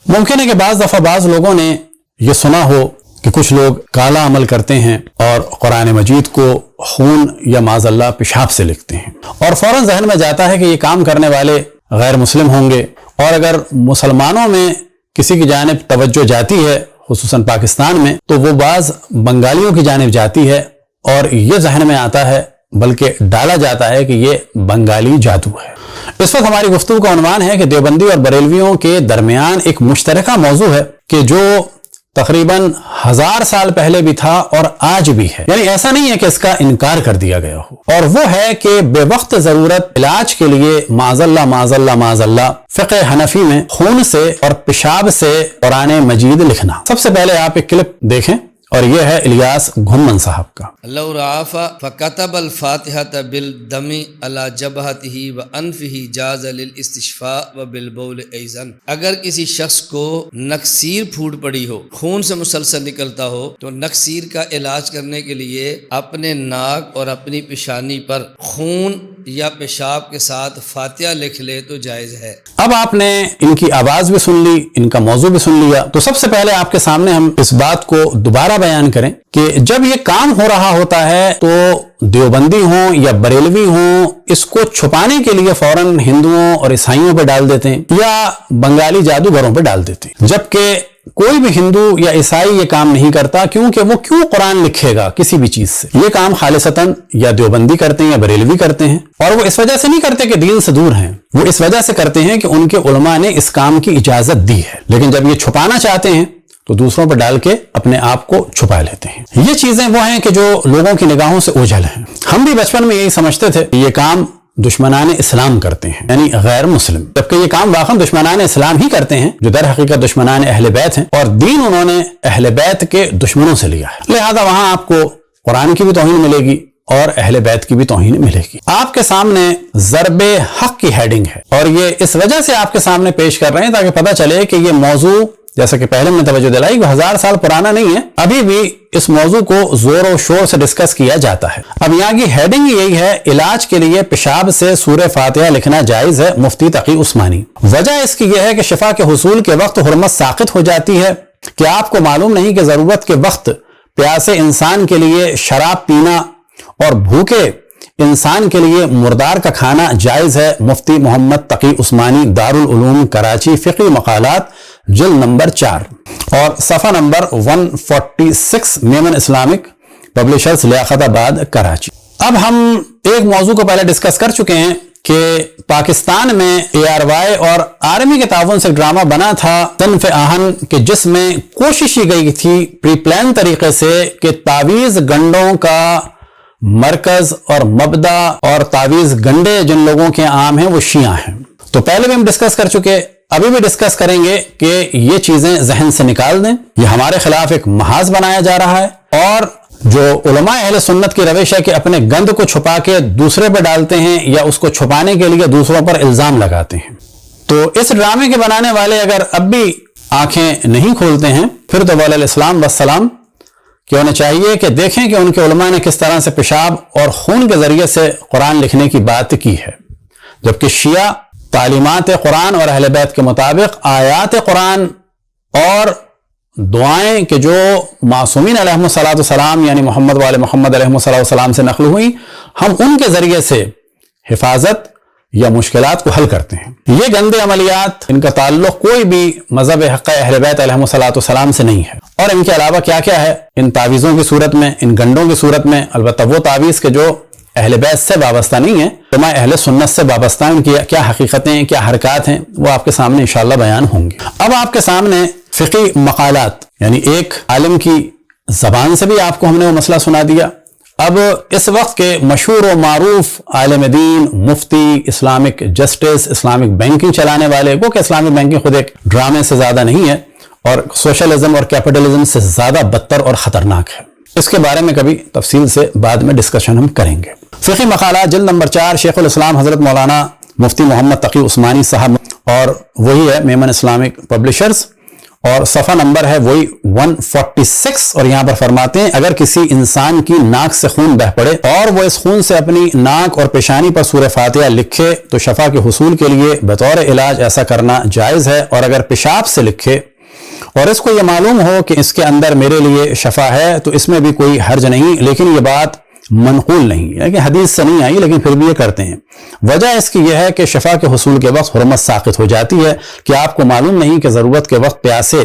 ممکن ہے کہ بعض دفعہ بعض لوگوں نے یہ سنا ہو کہ کچھ لوگ کالا عمل کرتے ہیں اور قرآن مجید کو خون یا معاذ اللہ پیشاب سے لکھتے ہیں، اور فوراً ذہن میں جاتا ہے کہ یہ کام کرنے والے غیر مسلم ہوں گے، اور اگر مسلمانوں میں کسی کی جانب توجہ جاتی ہے خصوصاً پاکستان میں تو وہ بعض بنگالیوں کی جانب جاتی ہے، اور یہ ذہن میں آتا ہے بلکہ ڈالا جاتا ہے کہ یہ بنگالی جادو ہے۔ اس وقت ہماری گفتگو کا عنوان ہے کہ دیوبندی اور بریلویوں کے درمیان ایک مشترکہ موضوع ہے کہ جو تقریباً 1000 سال پہلے بھی تھا اور آج بھی ہے، یعنی ایسا نہیں ہے کہ اس کا انکار کر دیا گیا ہو، اور وہ ہے کہ بے وقت ضرورت علاج کے لیے معاذ اللہ فقہ حنفی میں خون سے اور پیشاب سے قرآن مجید لکھنا۔ سب سے پہلے آپ ایک کلپ دیکھیں، اور یہ ہے الیاس گھمن صاحب کا۔ لو رعف فكتب الفاتحة بالدم على جبهته وانفه جاز للاستشفاء وبالبول ايضا۔ اگر کسی شخص کو نکسیر پھوٹ پڑی ہو، خون سے مسلسل نکلتا ہو، تو نکسیر کا علاج کرنے کے لیے اپنے ناک اور اپنی پیشانی پر خون یا پیشاب کے ساتھ فاتحہ لکھ لے تو جائز ہے۔ اب آپ نے ان کی آواز بھی سن لی، ان کا موضوع بھی سن لیا، تو سب سے پہلے آپ کے سامنے ہم اس بات کو دوبارہ بیان کریں کہ جب یہ کام ہو رہا ہوتا ہے تو دیوبندی ہوں یا بریلوی ہوں اس کو چھپانے کے لیے فوراً ہندوؤں اور عیسائیوں پہ ڈال دیتے ہیں یا بنگالی جادوگروں پہ ڈال دیتے ہیں، جبکہ کوئی بھی ہندو یا عیسائی یہ کام نہیں کرتا، کیونکہ وہ کیوں قرآن لکھے گا کسی بھی چیز سے؟ یہ کام خالصتاً یا دیوبندی کرتے ہیں یا بریلوی کرتے ہیں، اور وہ اس وجہ سے نہیں کرتے کہ دین سے دور ہیں، وہ اس وجہ سے کرتے ہیں کہ ان کے علماء نے اس کام کی اجازت دی ہے، لیکن جب یہ چھپانا چاہتے ہیں تو دوسروں پر ڈال کے اپنے آپ کو چھپا لیتے ہیں۔ یہ چیزیں وہ ہیں کہ جو لوگوں کی نگاہوں سے اوجھل ہیں۔ ہم بھی بچپن میں یہی سمجھتے تھے کہ یہ کام دشمنان اسلام کرتے ہیں، یعنی غیر مسلم، جبکہ یہ کام واقعا دشمنان اسلام ہی کرتے ہیں جو در حقیقت دشمنان اہل بیت ہیں، اور دین انہوں نے اہل بیت کے دشمنوں سے لیا ہے، لہذا وہاں آپ کو قرآن کی بھی توہین ملے گی اور اہل بیت کی بھی توہین ملے گی۔ آپ کے سامنے ضرب حق کی ہیڈنگ ہے، اور یہ اس وجہ سے آپ کے سامنے پیش کر رہے ہیں تاکہ پتہ چلے کہ یہ موضوع، جیسا کہ پہلے میں توجہ دلائی، 1000 سال پرانا نہیں ہے، ابھی بھی اس موضوع کو زور و شور سے ڈسکس کیا جاتا ہے۔ اب یہاں کی ہیڈنگ یہی ہے، علاج کے لیے پیشاب سے سورہ فاتحہ لکھنا جائز ہے، مفتی تقی عثمانی۔ وجہ اس کی یہ ہے کہ شفا کے حصول کے وقت حرمت ساقط ہو جاتی ہے۔ کہ آپ کو معلوم نہیں کہ ضرورت کے وقت پیاسے انسان کے لیے شراب پینا اور بھوکے انسان کے لیے مردار کا کھانا جائز ہے؟ مفتی محمد تقی عثمانی، دارالعلوم کراچی، فقی مقالات، جلد نمبر 4 اور صفحہ نمبر 146، میمن اسلامک پبلشرز، لیاقت آباد، کراچی۔ اب ہم ایک موضوع کو پہلے ڈسکس کر چکے ہیں کہ پاکستان میں ARY اور آرمی کے تعاون سے ڈرامہ بنا تھا صنف آہن، کہ جس میں کوشش کی گئی تھی پری پلان طریقے سے کہ تعویذ گنڈوں کا مرکز اور مبدا اور تعویذ گنڈے جن لوگوں کے عام ہیں وہ شیعہ ہیں۔ تو پہلے بھی ہم ڈسکس کر چکے، ابھی بھی ڈسکس کریں گے کہ یہ چیزیں ذہن سے نکال دیں، یہ ہمارے خلاف ایک محاذ بنایا جا رہا ہے، اور جو علماء اہل سنت کی روش ہے کہ اپنے گند کو چھپا کے دوسرے پہ ڈالتے ہیں یا اس کو چھپانے کے لیے دوسروں پر الزام لگاتے ہیں۔ تو اس ڈرامے کے بنانے والے اگر اب بھی آنکھیں نہیں کھولتے ہیں، پھر تو علیہ السلام والسلام کہ انہیں چاہیے کہ دیکھیں کہ ان کے علماء نے کس طرح سے پیشاب اور خون کے ذریعے سے قرآن لکھنے کی بات کی ہے، جبکہ شیعہ تعلیمات قرآن اور اہل بیت کے مطابق آیات قرآن اور دعائیں کہ جو معصومین علیہم الصلاۃ والسلام یعنی محمد وآل محمد علیہم الصلاۃ والسلام سے نقل ہوئی، ہم ان کے ذریعے سے حفاظت یا مشکلات کو حل کرتے ہیں۔ یہ گندے عملیات، ان کا تعلق کوئی بھی مذہب حق اہل بیت علیہم الصلاۃ والسلام سے نہیں ہے۔ اور ان کے علاوہ کیا کیا ہے ان تعویذوں کی صورت میں، ان گنڈوں کی صورت میں، البتہ وہ تعویذ کے جو اہل بیت سے وابستہ نہیں ہے، علماء اہل سنت سے وابستہ ہیں، ان کی کیا حقیقتیں، کیا حرکات ہیں، وہ آپ کے سامنے انشاءاللہ بیان ہوں گے۔ اب آپ کے سامنے فقی مقالات، یعنی ایک عالم کی زبان سے بھی آپ کو ہم نے وہ مسئلہ سنا دیا۔ اب اس وقت کے مشہور و معروف عالم دین، مفتی، اسلامک جسٹس، اسلامک بینکنگ چلانے والے، وہ کہ اسلامک بینکنگ خود ایک ڈرامے سے زیادہ نہیں ہے اور سوشلزم اور کیپٹلزم سے زیادہ بدتر اور خطرناک ہے، اس کے بارے میں کبھی تفصیل سے بعد میں ڈسکشن ہم کریں گے۔ فقی مقالات جلد نمبر 4، شیخ الاسلام حضرت مولانا مفتی محمد تقی عثمانی صاحب، اور وہی ہے میمن اسلامک پبلشرز، اور صفحہ نمبر ہے وہی 146، اور یہاں پر فرماتے ہیں اگر کسی انسان کی ناک سے خون بہ پڑے اور وہ اس خون سے اپنی ناک اور پیشانی پر سورہ فاتحہ لکھے تو شفا کے حصول کے لیے بطور علاج ایسا کرنا جائز ہے، اور اگر پیشاب سے لکھے اور اس کو یہ معلوم ہو کہ اس کے اندر میرے لیے شفا ہے تو اس میں بھی کوئی حرج نہیں، لیکن یہ بات منقول نہیں ہے کہ حدیث سے نہیں آئی، لیکن پھر بھی یہ کرتے ہیں۔ وجہ اس کی یہ ہے کہ شفا کے حصول کے وقت حرمت ساقط ہو جاتی ہے کہ آپ کو معلوم نہیں کہ ضرورت کے وقت پیاسے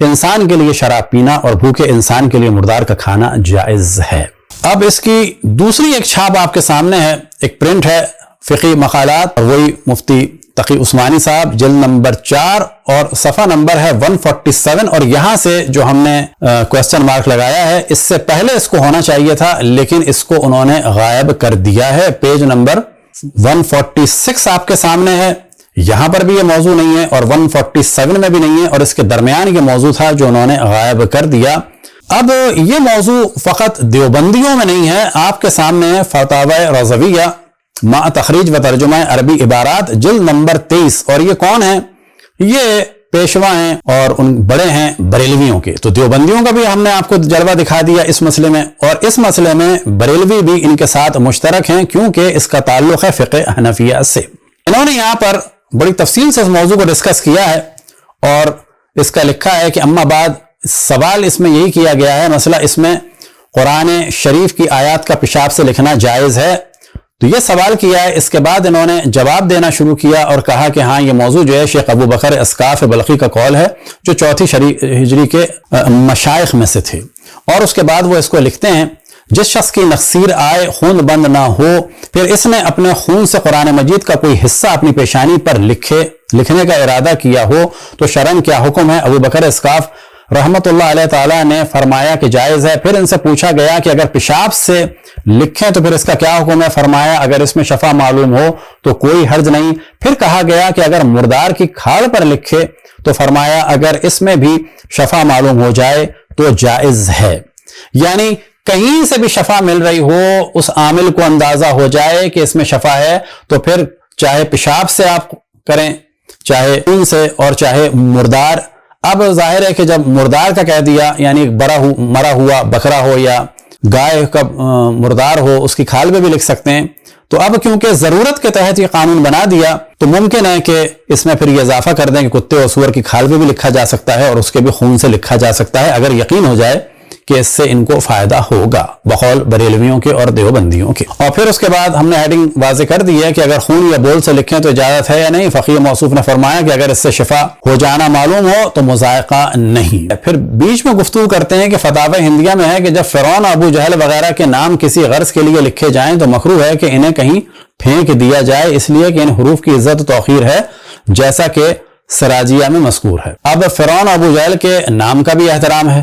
انسان کے لیے شراب پینا اور بھوکے انسان کے لیے مردار کا کھانا جائز ہے۔ اب اس کی دوسری ایک چھاپ آپ کے سامنے ہے، ایک پرنٹ ہے فقی مقالات، اور وہی مفتی تقی عثمانی صاحب، جلد نمبر 4 اور صفحہ نمبر ہے 147، اور یہاں سے جو ہم نے کوسچن مارک لگایا ہے اس سے پہلے اس کو ہونا چاہیے تھا، لیکن اس کو انہوں نے غائب کر دیا ہے۔ پیج نمبر 146 آپ کے سامنے ہے، یہاں پر بھی یہ موضوع نہیں ہے اور 147 میں بھی نہیں ہے، اور اس کے درمیان یہ موضوع تھا جو انہوں نے غائب کر دیا۔ اب یہ موضوع فقط دیوبندیوں میں نہیں ہے، آپ کے سامنے ہے فتاوی رضویہ مع تخریج و ترجمہ عربی عبارات، جلد نمبر 23، اور یہ کون ہیں؟ یہ پیشوا ہیں اور ان بڑے ہیں بریلویوں کے۔ تو دیوبندیوں کا بھی ہم نے آپ کو جلوہ دکھا دیا اس مسئلے میں، اور اس مسئلے میں بریلوی بھی ان کے ساتھ مشترک ہیں کیونکہ اس کا تعلق ہے فقہ حنفیہ سے۔ انہوں نے یہاں پر بڑی تفصیل سے اس موضوع کو ڈسکس کیا ہے، اور اس کا لکھا ہے کہ اما بعد، سوال اس میں یہی کیا گیا ہے، مسئلہ اس میں قرآن شریف کی آیات کا پیشاب سے لکھنا جائز ہے، تو یہ سوال کیا ہے۔ اس کے بعد انہوں نے جواب دینا شروع کیا اور کہا کہ ہاں یہ موضوع جو ہے شیخ ابو بکر اسقاف بلخی کا قول ہے جو 4 ہجری کے مشائخ میں سے تھے، اور اس کے بعد وہ اس کو لکھتے ہیں جس شخص کی نخسیر آئے، خون بند نہ ہو، پھر اس نے اپنے خون سے قرآن مجید کا کوئی حصہ اپنی پیشانی پر لکھنے کا ارادہ کیا ہو تو شرعاً کیا حکم ہے؟ ابو بکر اسقاف رحمت اللہ علیہ تعالیٰ نے فرمایا کہ جائز ہے۔ پھر ان سے پوچھا گیا کہ اگر پیشاب سے لکھیں تو پھر اس کا کیا حکم ہے؟ فرمایا اگر اس میں شفا معلوم ہو تو کوئی حرج نہیں۔ پھر کہا گیا کہ اگر مردار کی کھال پر لکھے تو فرمایا اگر اس میں بھی شفا معلوم ہو جائے تو جائز ہے۔ یعنی کہیں سے بھی شفا مل رہی ہو، اس عامل کو اندازہ ہو جائے کہ اس میں شفا ہے، تو پھر چاہے پیشاب سے آپ کریں، چاہے خون سے، اور چاہے مردار۔ اب ظاہر ہے کہ جب مردار کا کہہ دیا، یعنی مرا ہوا بکرا ہو یا گائے کا مردار ہو، اس کی کھال میں بھی لکھ سکتے ہیں۔ تو اب کیونکہ ضرورت کے تحت یہ قانون بنا دیا تو ممکن ہے کہ اس میں پھر یہ اضافہ کر دیں کہ کتے اور سور کی کھال میں بھی لکھا جا سکتا ہے اور اس کے بھی خون سے لکھا جا سکتا ہے، اگر یقین ہو جائے کہ اس سے ان کو فائدہ ہوگا، بقول بریلویوں کے اور دیوبندیوں کے۔ اور پھر اس کے بعد ہم نے ہیڈنگ واضح کر دی ہے کہ اگر خون یا بول سے لکھیں تو اجازت ہے یا نہیں۔ فقیہ موصوف نے فرمایا کہ اگر اس سے شفا ہو جانا معلوم ہو تو مذائقہ نہیں۔ پھر بیچ میں گفتگو کرتے ہیں کہ فتاوی ہندیہ میں ہے کہ جب فرعون، ابو جہل وغیرہ کے نام کسی غرض کے لیے لکھے جائیں تو مکروہ ہے کہ انہیں کہیں پھینک دیا جائے، اس لیے کہ ان حروف کی عزت و توقیر ہے، جیسا کہ سراجیہ میں مذکور ہے۔ اب فرعون ابو جہل کے نام کا بھی احترام ہے۔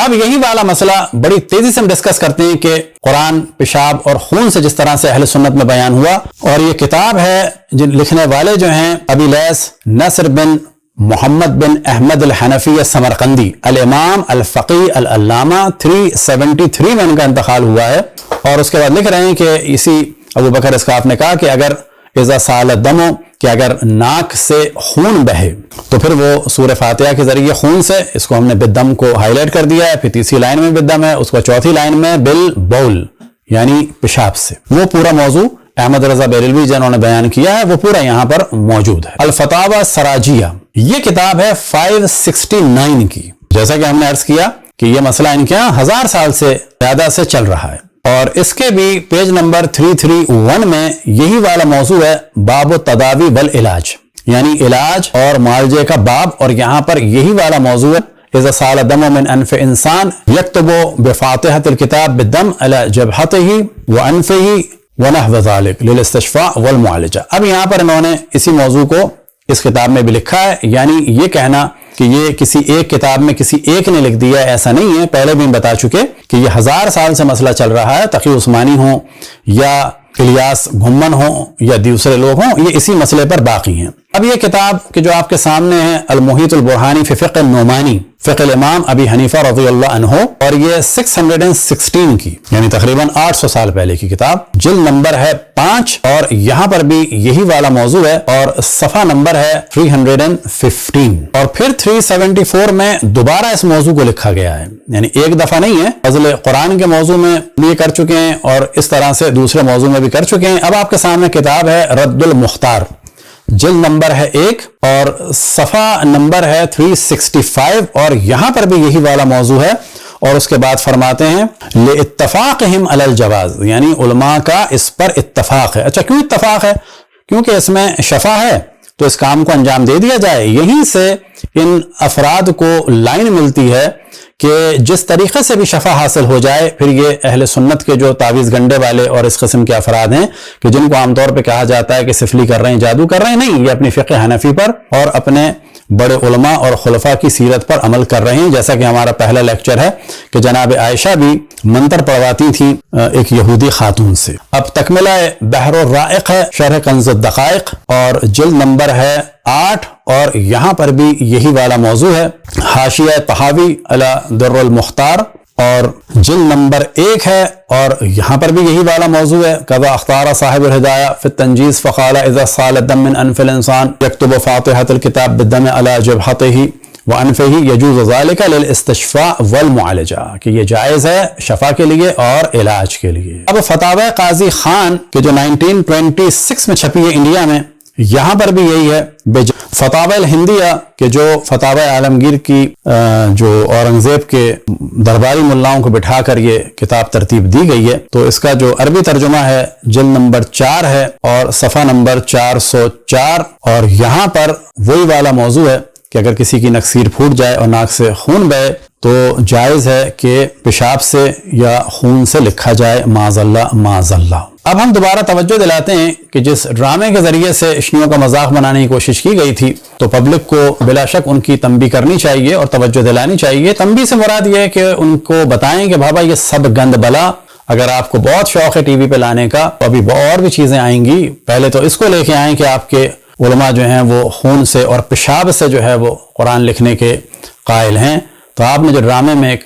اب یہی والا مسئلہ بڑی تیزی سے ہم ڈسکس کرتے ہیں کہ قرآن پیشاب اور خون سے جس طرح سے اہل سنت میں بیان ہوا، اور یہ کتاب ہے جن لکھنے والے جو ہیں ابی لیث نصر بن محمد بن احمد الحنفی السمرقندی، الامام الفقی العلامہ، 373 میں ان کا انتقال ہوا ہے، اور اس کے بعد لکھ رہے ہیں کہ اسی ابو بکر اسقاف نے کہا کہ اگر اذا سال الدم، کہ اگر ناک سے خون بہے تو پھر وہ سورہ فاتحہ کے ذریعے خون سے، اس کو ہم نے بالدم کو ہائی لائٹ کر دیا ہے، پھر تیسری لائن میں بالدم ہے، اس کو چوتھی لائن میں بالبول یعنی پیشاب سے۔ وہ پورا موضوع احمد رضا بریلوی جنہوں نے بیان کیا ہے وہ پورا یہاں پر موجود ہے۔ الفتاوی سراجیہ، یہ کتاب ہے 569 کی۔ جیسا کہ ہم نے عرض کیا کہ یہ مسئلہ ان کے یہاں 1000 سال سے زیادہ سے چل رہا ہے، اور اس کے بھی پیج نمبر 331 میں یہی والا موضوع ہے، باب التداوی والعلاج، یعنی علاج اور معالجے کا باب، اور یہاں پر یہی والا موضوع ہے، اذا سال دم من انف انسان یکتب بفاتحۃ الکتاب بالدم علی جبہتہ وانفہ ونحو ذلک للاستشفاء والمعالجہ۔ اب یہاں پر انہوں نے اسی موضوع کو اس کتاب میں بھی لکھا ہے، یعنی یہ کہنا کہ یہ کسی ایک کتاب میں کسی ایک نے لکھ دیا، ایسا نہیں ہے۔ پہلے بھی ہم بتا چکے کہ یہ 1000 سال سے مسئلہ چل رہا ہے، تقی عثمانی ہوں یا الیاس گھمن ہوں یا دوسرے لوگ ہوں، یہ اسی مسئلے پر باقی ہیں۔ اب یہ کتاب کہ جو آپ کے سامنے ہے المحیط البرہانی فی فقہ النعمانی، فقہ الامام ابی حنیفہ رضی اللہ عنہ، اور یہ 616 کی یعنی تقریباً 800 سال پہلے کی کتاب، جلد نمبر ہے 5 اور یہاں پر بھی یہی والا موضوع ہے اور صفحہ نمبر ہے 315 اور پھر 374 میں دوبارہ اس موضوع کو لکھا گیا ہے، یعنی ایک دفعہ نہیں ہے، فضل قرآن کے موضوع میں بھی کر چکے ہیں اور اس طرح سے دوسرے موضوع میں بھی کر چکے ہیں۔ اب آپ کے سامنے کتاب ہے رد المختار، جلد نمبر ہے 1 اور صفحہ نمبر ہے 365 اور یہاں پر بھی یہی والا موضوع ہے، اور اس کے بعد فرماتے ہیں لِاتَّفَاقِهِمْ عَلَى الْجَوَازِ، یعنی علماء کا اس پر اتفاق ہے۔ اچھا کیوں اتفاق ہے؟ کیونکہ اس میں شفا ہے تو اس کام کو انجام دے دیا جائے۔ یہیں سے ان افراد کو لائن ملتی ہے کہ جس طریقے سے بھی شفا حاصل ہو جائے، پھر یہ اہل سنت کے جو تعویذ گنڈے والے اور اس قسم کے افراد ہیں کہ جن کو عام طور پہ کہا جاتا ہے کہ سفلی کر رہے ہیں، جادو کر رہے ہیں، نہیں، یہ اپنی فقہ حنفی پر اور اپنے بڑے علماء اور خلفاء کی سیرت پر عمل کر رہے ہیں، جیسا کہ ہمارا پہلا لیکچر ہے کہ جناب عائشہ بھی منتر پڑھواتی تھیں ایک یہودی خاتون سے۔ اب تکملہ بحر الرائق ہے، شرح کنز الدقائق اور جلد نمبر ہے 8 اور یہاں پر بھی یہی والا موضوع ہے، حاشیہ طحاوی علی در المختار اور جلد نمبر 1 ہے اور یہاں پر بھی یہی والا موضوع ہے، کذا اختار صاحب الہدایہ فی التنجیز فقال اذا سال الدم من انف الانسان یکتب فاتحۃ الکتاب بالدم علی جبہتہ وانفہ یجوز ذلک للاستشفاء والمعالجہ، کہ یہ جائز ہے شفا کے لیے اور علاج کے لیے۔ اب فتاوی قاضی خان کہ جو 1926 میں چھپی ہے انڈیا میں، یہاں پر بھی یہی ہے۔ فتاوی الہندیہ کہ جو فتاوی عالمگیر کی جو اورنگزیب کے درباری ملاؤں کو بٹھا کر یہ کتاب ترتیب دی گئی ہے، تو اس کا جو عربی ترجمہ ہے جلد نمبر 4 ہے اور صفحہ نمبر 404 اور یہاں پر وہی والا موضوع ہے کہ اگر کسی کی نکسیر پھوٹ جائے اور ناک سے خون بہے تو جائز ہے کہ پیشاب سے یا خون سے لکھا جائے معاذ اللہ معاذ اللہ۔ اب ہم دوبارہ توجہ دلاتے ہیں کہ جس ڈرامے کے ذریعے سے شیعوں کا مذاق بنانے کی کوشش کی گئی تھی تو پبلک کو بلا شک ان کی تنبیہ کرنی چاہیے اور توجہ دلانی چاہیے۔ تنبیہ سے مراد یہ ہے کہ ان کو بتائیں کہ بابا یہ سب گند بلا، اگر آپ کو بہت شوق ہے ٹی وی پہ لانے کا تو ابھی اور بھی چیزیں آئیں گی، پہلے تو اس کو لے کے آئیں کہ آپ کے علماء جو ہیں وہ خون سے اور پیشاب سے جو ہے وہ قرآن لکھنے کے قائل ہیں۔ تو آپ نے جو ڈرامے میں ایک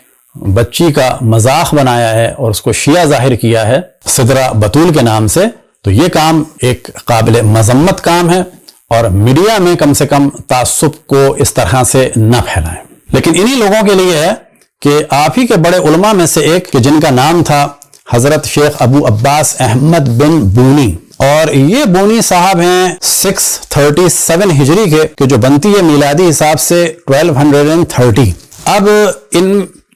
بچی کا مذاق بنایا ہے اور اس کو شیعہ ظاہر کیا ہے سدرہ بطول کے نام سے، تو یہ کام ایک قابل مذمت کام ہے اور میڈیا میں کم سے کم تعصب کو اس طرح سے نہ پھیلائیں۔ لیکن انہی لوگوں کے لیے ہے کہ آپ ہی کے بڑے علماء میں سے ایک کہ جن کا نام تھا حضرت شیخ ابو عباس احمد بن بونی، اور یہ بونی صاحب ہیں 637 ہجری کے کہ جو بنتی ہے میلادی حساب سے 1230۔ اب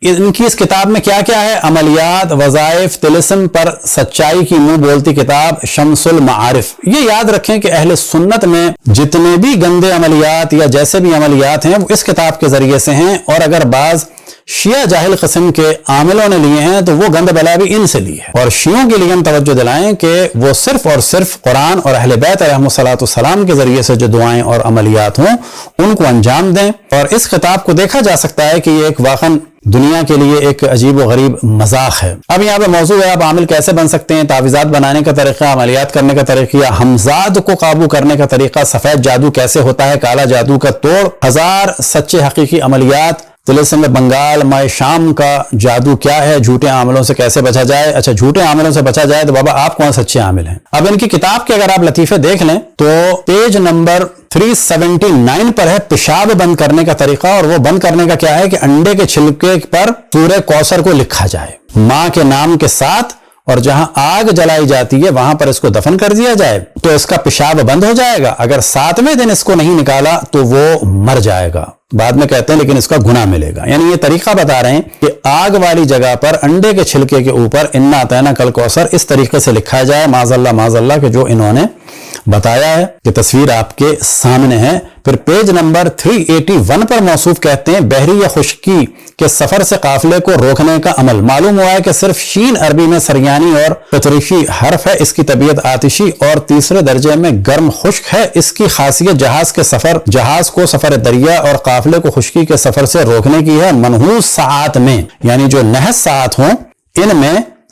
ان کی اس کتاب میں کیا کیا ہے؟ عملیات، وظائف، طلسم پر سچائی کی منہ بولتی کتاب شمس المعارف۔ یہ یاد رکھیں کہ اہل سنت میں جتنے بھی گندے عملیات یا جیسے بھی عملیات ہیں وہ اس کتاب کے ذریعے سے ہیں، اور اگر بعض شیعہ جاہل قسم کے عاملوں نے لیے ہیں تو وہ گند بلا بھی ان سے لی ہے۔ اور شیعوں کے لیے ہم توجہ دلائیں کہ وہ صرف اور صرف قرآن اور اہل بیت علیہم السلام کے ذریعے سے جو دعائیں اور عملیات ہوں ان کو انجام دیں۔ اور اس خطاب کو دیکھا جا سکتا ہے کہ یہ ایک واقعاً دنیا کے لیے ایک عجیب و غریب مذاق ہے۔ اب یہاں پہ موضوع ہے آپ عامل کیسے بن سکتے ہیں، تعویذات بنانے کا طریقہ، عملیات کرنے کا طریقہ، حمزاد کو قابو کرنے کا طریقہ، سفید جادو کیسے ہوتا ہے، کالا جادو کا توڑ، 1000 سچے حقیقی عملیات، طلسم بنگال، مائے شام کا جادو کیا ہے، جھوٹے عاملوں سے کیسے بچا جائے۔ اچھا جھوٹے عاملوں سے بچا جائے تو بابا آپ کون سچے عامل ہیں؟ اب ان کی کتاب کے اگر آپ لطیفے دیکھ لیں تو پیج نمبر 379 پر ہے پیشاب بند کرنے کا طریقہ، اور وہ بند کرنے کا کیا ہے کہ انڈے کے چھلکے پر سورہ کوثر کو لکھا جائے ماں کے نام کے ساتھ، اور جہاں آگ جلائی جاتی ہے وہاں پر اس کو دفن کر دیا جائے تو اس کا پیشاب بند ہو جائے گا۔ اگر 7ویں دن اس کو نہیں نکالا تو وہ مر جائے گا، بعد میں کہتے ہیں لیکن اس کا گناہ ملے گا۔ یعنی یہ طریقہ بتا رہے ہیں کہ آگ والی جگہ پر انڈے کے چھلکے کے اوپر انا اعطینا کل کوثر اس طریقے سے لکھا جائے، معاذ اللہ کہ جو انہوں نے بتایا ہے کہ تصویر آپ کے سامنے ہے۔ پھر پیج نمبر 381 پر موصوف کہتے ہیں بحری یا خشکی کے سفر سے قافلے کو روکنے کا عمل۔ معلوم ہوا ہے کہ صرف شین عربی میں سریانی اور پتریشی حرف ہے، اس کی طبیعت آتشی اور تیسرے درجے میں گرم خشک ہے۔ اس کی خاصیت جہاز کو سفر دریا اور قافلے کو خشکی کے سفر سے روکنے کی ہے۔ منحوس ساعات میں یعنی جو نحس ساعت ہوں ان میں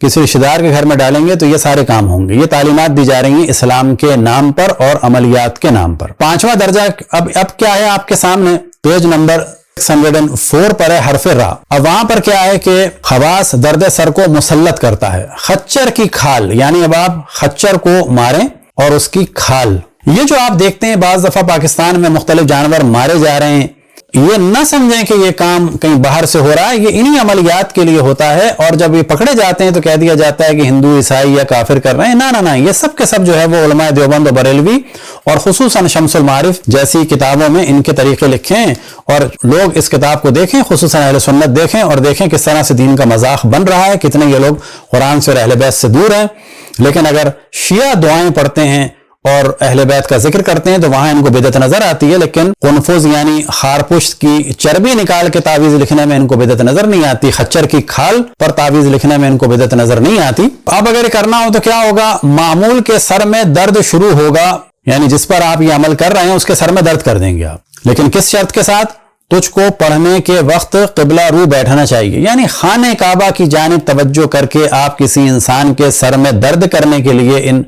کسی رشتہ دار کے گھر میں ڈالیں گے تو یہ سارے کام ہوں گے. یہ تعلیمات دی جا رہی ہیں اسلام کے نام پر اور عملیات کے نام پر. 5واں درجہ اب کیا ہے آپ کے سامنے؟ پیج نمبر 604 پر ہے حرف را. اب وہاں پر کیا ہے کہ خواص درد سر کو مسلط کرتا ہے. خچر کی کھال، یعنی اب آپ خچر کو ماریں اور اس کی کھال. یہ جو آپ دیکھتے ہیں بعض دفعہ پاکستان میں مختلف جانور مارے جا رہے ہیں، یہ نہ سمجھیں کہ یہ کام کہیں باہر سے ہو رہا ہے، یہ انہی عملیات کے لیے ہوتا ہے. اور جب یہ پکڑے جاتے ہیں تو کہہ دیا جاتا ہے کہ ہندو عیسائی یا کافر کر رہے ہیں. نہ، یہ سب کے سب جو ہے وہ علماء دیوبند و بریلوی اور خصوصاً شمس المعارف جیسی کتابوں میں ان کے طریقے لکھے ہیں. اور لوگ اس کتاب کو دیکھیں، خصوصاً اہل سنت دیکھیں اور دیکھیں کس طرح سے دین کا مذاق بن رہا ہے، کتنے یہ لوگ قرآن سے اور اہل بیت سے دور ہیں. لیکن اگر شیعہ دعائیں پڑھتے ہیں اور اہل بیت کا ذکر کرتے ہیں تو وہاں ان کو بدعت نظر آتی ہے. لیکن قنفذ یعنی خارپشت کی چربی نکال کے تعویذ لکھنے میں ان کو بدعت نظر نہیں آتی. خچر کی کھال پر تعویذ لکھنے میں ان کو بدعت نظر نہیں آتی. اب اگر یہ کرنا ہو تو کیا ہوگا؟ معمول کے سر میں درد شروع ہوگا، یعنی جس پر آپ یہ عمل کر رہے ہیں اس کے سر میں درد کر دیں گے آپ. لیکن کس شرط کے ساتھ؟ تجھ کو پڑھنے کے وقت قبلہ رو بیٹھنا چاہیے. یعنی خانہ کعبہ کی جانب توجہ کر کے آپ کسی انسان کے سر میں درد کرنے کے لیے ان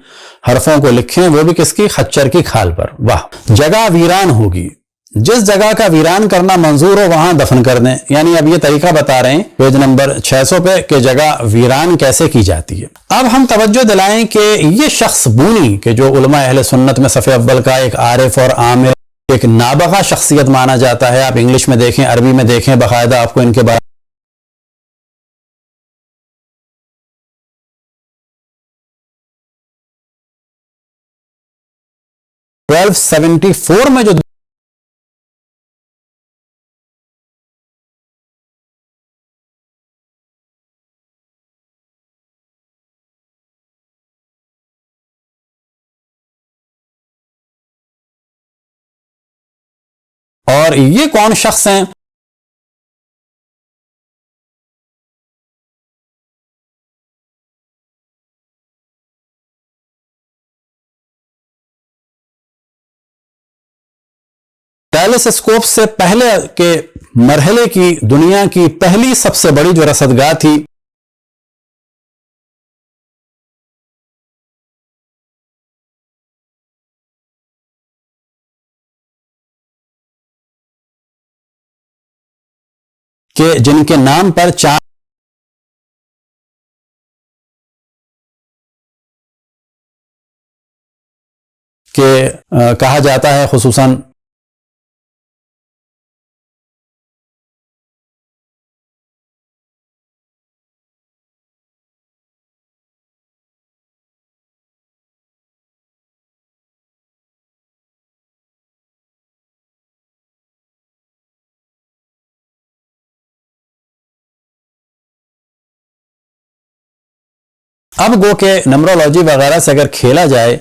حرفوں کو لکھیں، وہ بھی کس کی؟ خچر کی کھال پر. واہ! جگہ ویران ہوگی، جس جگہ کا ویران کرنا منظور ہو وہاں دفن کر دیں. یعنی اب یہ طریقہ بتا رہے ہیں پیج نمبر 600 پہ کہ جگہ ویران کیسے کی جاتی ہے. اب ہم توجہ دلائیں کہ یہ شخص بونی کہ جو علماء اہل سنت میں صف اول کا ایک عارف اور عامل، ایک نابغہ شخصیت مانا جاتا ہے. آپ انگلش میں دیکھیں، عربی میں دیکھیں، باقاعدہ آپ کو ان کے بارے 1274 میں جو اور یہ کون شخص ہیں؟ ٹیلیسکوپ سے پہلے کے مرحلے کی دنیا کی پہلی سب سے بڑی جو رصدگاہ تھی کہ جن کے نام پر چاند کہ کہا جاتا ہے، خصوصاً اب گو کہ نمرولوجی وغیرہ سے اگر کھیلا جائے